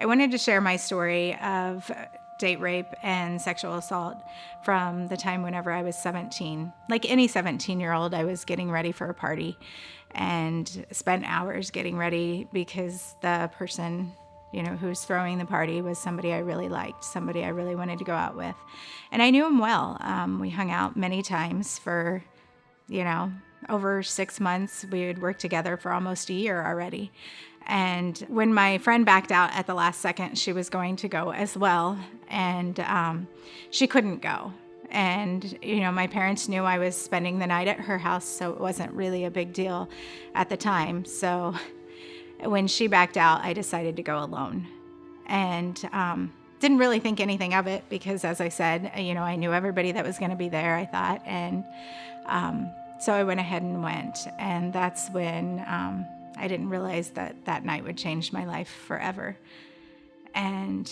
I wanted to share my story of date rape and sexual assault from the time whenever I was 17. Like any 17-year-old, I was getting ready for a party and spent hours getting ready because the person, who's throwing the party was somebody I really liked, somebody I really wanted to go out with. And I knew him well. We hung out many times for, over 6 months. We had worked together for almost a year already. And when my friend backed out at the last second, she was going to go as well, and she couldn't go. And, my parents knew I was spending the night at her house, so it wasn't really a big deal at the time. So when she backed out, I decided to go alone. And didn't really think anything of it because, as I said, I knew everybody that was going to be there, I thought. And so I went ahead and went. And that's when I didn't realize that night would change my life forever. And,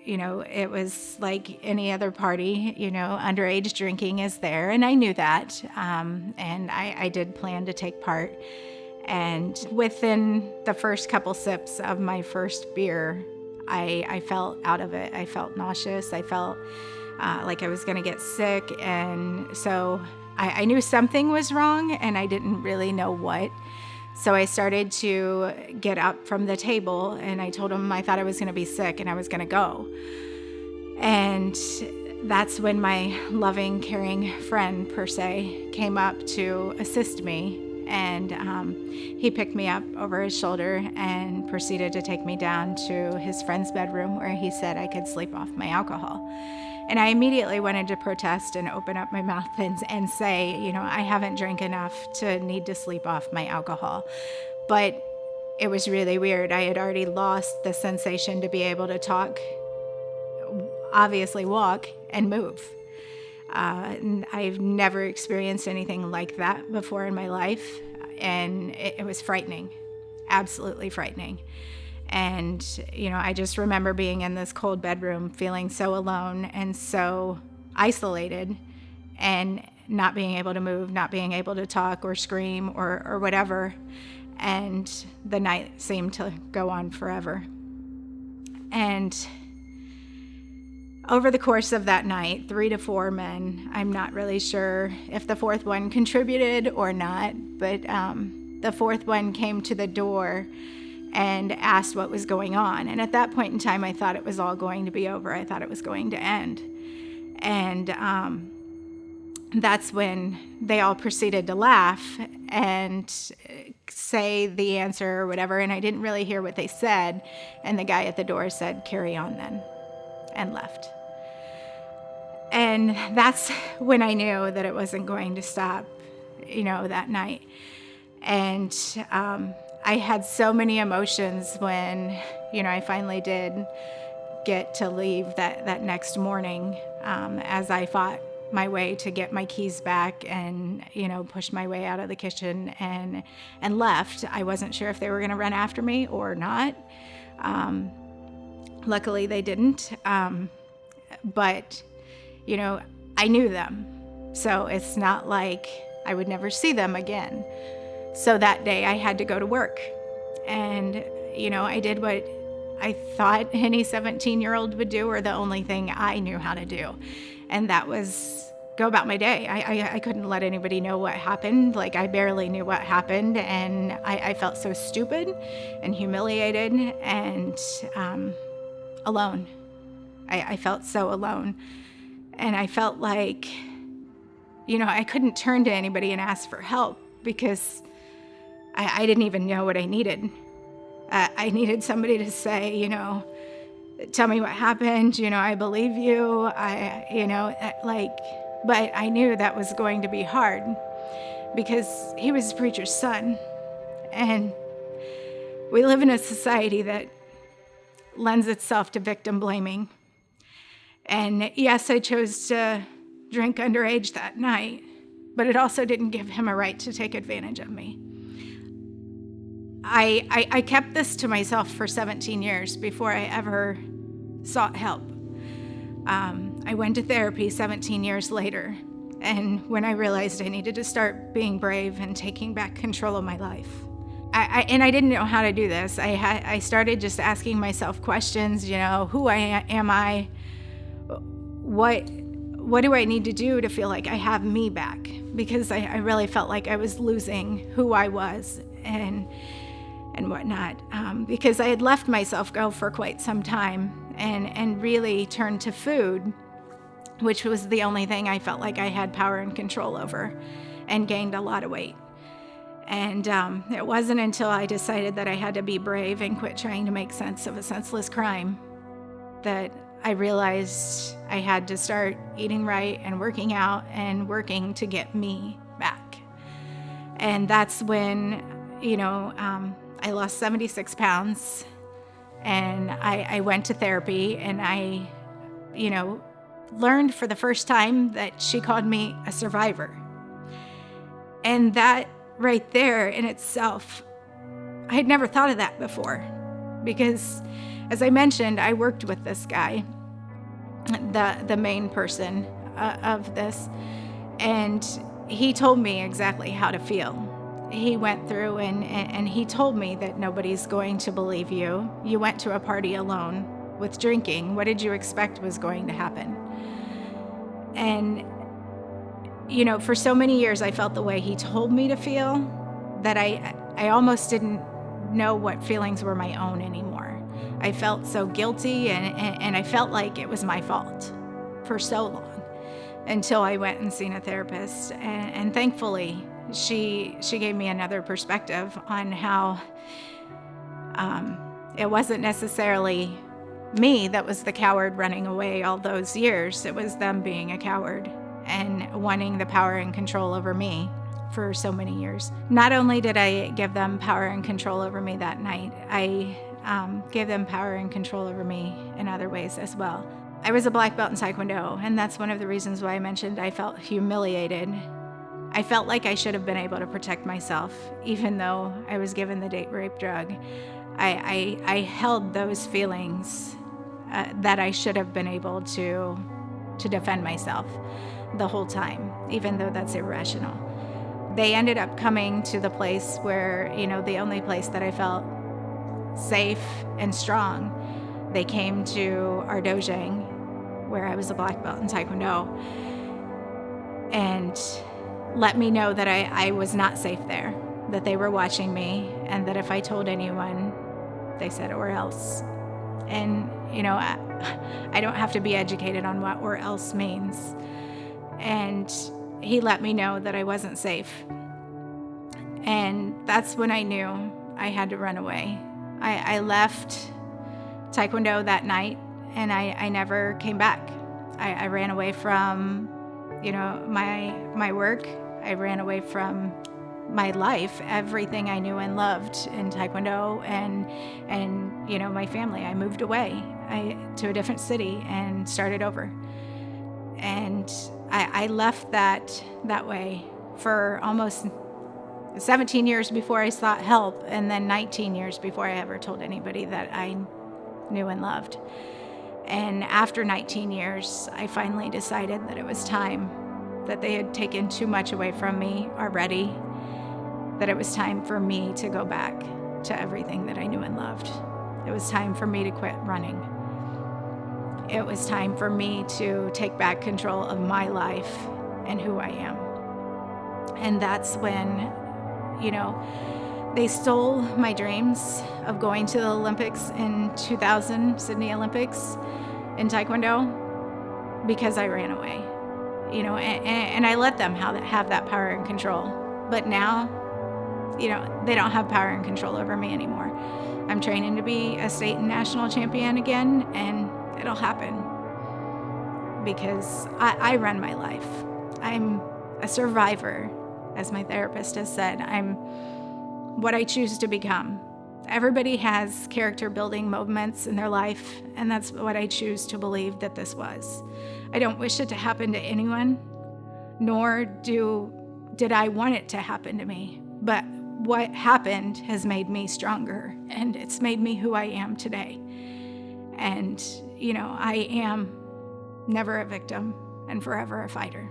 it was like any other party, underage drinking is there. And I knew that. And I did plan to take part. And within the first couple sips of my first beer, I felt out of it. I felt nauseous. I felt like I was going to get sick. And so I knew something was wrong, and I didn't really know what. So I started to get up from the table, and I told him I thought I was going to be sick and I was going to go. And that's when my loving, caring friend, per se, came up to assist me. And he picked me up over his shoulder and proceeded to take me down to his friend's bedroom, where he said I could sleep off my alcohol. And I immediately wanted to protest and open up my mouth and say, I haven't drank enough to need to sleep off my alcohol. But it was really weird. I had already lost the sensation to be able to talk, obviously walk, and move. And I've never experienced anything like that before in my life. And it was frightening, absolutely frightening. And, I just remember being in this cold bedroom, feeling so alone and so isolated, and not being able to move, not being able to talk or scream or whatever. And the night seemed to go on forever. And over the course of that night, 3 to 4 men, I'm not really sure if the fourth one contributed or not, but the fourth one came to the door and asked what was going on. And at that point in time, I thought it was all going to be over. I thought it was going to end. And that's when they all proceeded to laugh and say the answer or whatever. And I didn't really hear what they said. And the guy at the door said, "Carry on then," and left. And that's when I knew that it wasn't going to stop, that night. And I had so many emotions when, I finally did get to leave that next morning, as I fought my way to get my keys back and, pushed my way out of the kitchen and left. I wasn't sure if they were going to run after me or not. Luckily they didn't. But, I knew them. So it's not like I would never see them again. So that day I had to go to work. And, I did what I thought any 17-year-old would do, or the only thing I knew how to do. And that was go about my day. I couldn't let anybody know what happened. Like, I barely knew what happened. And I felt so stupid and humiliated and alone. I felt so alone. And I felt like, I couldn't turn to anybody and ask for help because I didn't even know what I needed. I needed somebody to say, tell me what happened. I believe you. But I knew that was going to be hard because he was a preacher's son. And we live in a society that lends itself to victim blaming. And yes, I chose to drink underage that night, but it also didn't give him a right to take advantage of me. I kept this to myself for 17 years before I ever sought help. I went to therapy 17 years later, and when I realized I needed to start being brave and taking back control of my life. I didn't know how to do this. I started just asking myself questions, who am I? What do I need to do to feel like I have me back? Because I really felt like I was losing who I was and whatnot, because I had left myself go for quite some time and really turned to food, which was the only thing I felt like I had power and control over, and gained a lot of weight. And it wasn't until I decided that I had to be brave and quit trying to make sense of a senseless crime that I realized I had to start eating right and working out and working to get me back. And that's when, I lost 76 pounds, and I went to therapy, and I, learned for the first time that she called me a survivor. And that right there in itself, I had never thought of that before, because as I mentioned, I worked with this guy, the main person of this, and he told me exactly how to feel. He went through and he told me that nobody's going to believe you. You went to a party alone with drinking. What did you expect was going to happen? And for so many years, I felt the way he told me to feel that I almost didn't know what feelings were my own anymore. I felt so guilty, and I felt like it was my fault for so long, until I went and seen a therapist. And thankfully, she gave me another perspective on how it wasn't necessarily me that was the coward running away all those years. It was them being a coward and wanting the power and control over me for so many years. Not only did I give them power and control over me that night, I gave them power and control over me in other ways as well. I was a black belt in Taekwondo, and that's one of the reasons why I mentioned I felt humiliated. I felt like I should have been able to protect myself, even though I was given the date rape drug. I held those feelings that I should have been able to defend myself the whole time, even though that's irrational. They ended up coming to the place where, the only place that I felt safe and strong. They came to our dojang, where I was a black belt in Taekwondo, and let me know that I was not safe there, that they were watching me, and that if I told anyone, they said, or else. And, I don't have to be educated on what or else means. And he let me know that I wasn't safe. And that's when I knew I had to run away. I left Taekwondo that night, and I never came back. I ran away from, my work. I ran away from my life, everything I knew and loved in Taekwondo, and my family. I moved away to a different city and started over. And I left that way for almost 17 years before I sought help, and then 19 years before I ever told anybody that I knew and loved. And after 19 years, I finally decided that it was time, that they had taken too much away from me already, that it was time for me to go back to everything that I knew and loved. It was time for me to quit running. It was time for me to take back control of my life and who I am. And that's when, they stole my dreams of going to the Olympics in 2000, Sydney Olympics in Taekwondo, because I ran away, and I let them have that power and control. But now, they don't have power and control over me anymore. I'm training to be a state and national champion again, and it'll happen because I run my life. I'm a survivor, as my therapist has said. I'm what I choose to become. Everybody has character building moments in their life, and that's what I choose to believe that this was. I don't wish it to happen to anyone, nor did I want it to happen to me. But what happened has made me stronger, and it's made me who I am today. And, I am never a victim and forever a fighter.